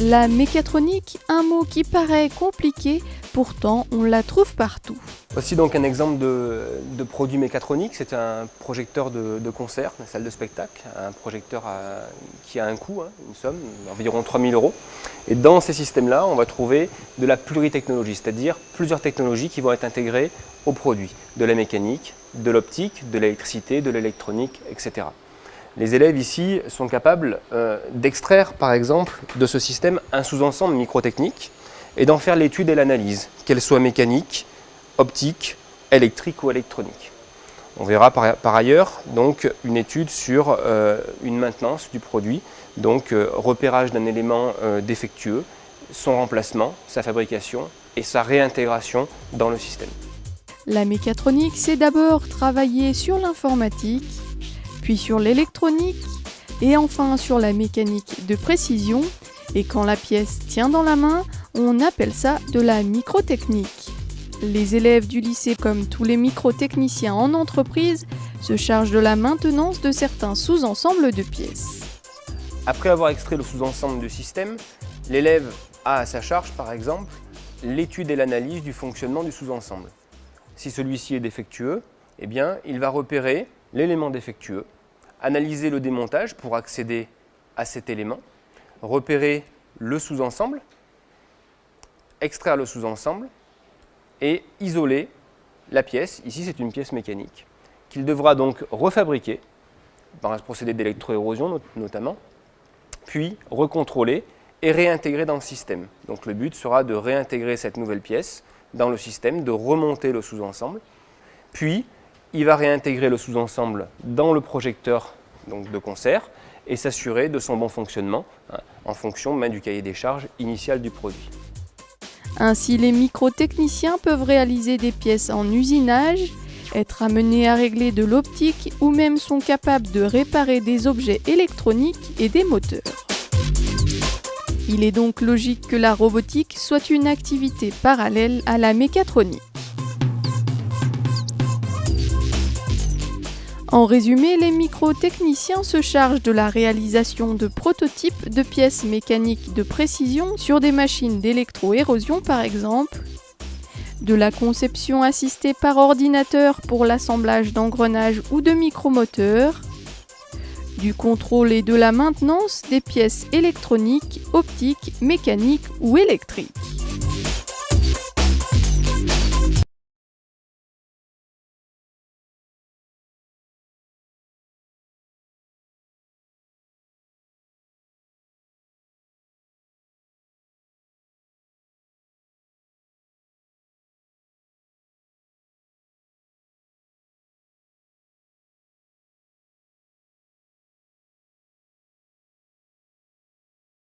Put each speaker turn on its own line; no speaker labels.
La mécatronique, un mot qui paraît compliqué, pourtant on la trouve partout.
Voici donc un exemple de produit mécatronique. C'est un projecteur de concert, une salle de spectacle, un projecteur qui a un coût, une somme d'environ 3 000 €. Et dans ces systèmes-là, on va trouver de la pluritechnologie, c'est-à-dire plusieurs technologies qui vont être intégrées au produit. De la mécanique, de l'optique, de l'électricité, de l'électronique, etc. Les élèves ici sont capables d'extraire par exemple de ce système un sous-ensemble microtechnique et d'en faire l'étude et l'analyse, qu'elle soit mécanique, optique, électrique ou électronique. On verra par ailleurs donc une étude sur une maintenance du produit, donc repérage d'un élément défectueux, son remplacement, sa fabrication et sa réintégration dans le système.
La mécatronique, c'est d'abord travailler sur l'informatique, puis sur l'électronique et enfin sur la mécanique de précision. Et quand la pièce tient dans la main, on appelle ça de la microtechnique. Les élèves du lycée, comme tous les microtechniciens en entreprise, se chargent de la maintenance de certains sous-ensembles de pièces.
Après avoir extrait le sous-ensemble du système, l'élève a à sa charge par exemple l'étude et l'analyse du fonctionnement du sous-ensemble. Si celui-ci est défectueux, eh bien, il va repérer l'élément défectueux, analyser le démontage pour accéder à cet élément, repérer le sous-ensemble, extraire le sous-ensemble et isoler la pièce. Ici, c'est une pièce mécanique qu'il devra donc refabriquer par un procédé d'électroérosion notamment, puis recontrôler et réintégrer dans le système. Donc le but sera de réintégrer cette nouvelle pièce dans le système, de remonter le sous-ensemble, puis il va réintégrer le sous-ensemble dans le projecteur donc, de concert et s'assurer de son bon fonctionnement en fonction même du cahier des charges initial du produit.
Ainsi, les microtechniciens peuvent réaliser des pièces en usinage, être amenés à régler de l'optique ou même sont capables de réparer des objets électroniques et des moteurs. Il est donc logique que la robotique soit une activité parallèle à la mécatronique. En résumé, les microtechniciens se chargent de la réalisation de prototypes de pièces mécaniques de précision sur des machines d'électroérosion par exemple, de la conception assistée par ordinateur pour l'assemblage d'engrenages ou de micromoteurs, du contrôle et de la maintenance des pièces électroniques, optiques, mécaniques ou électriques.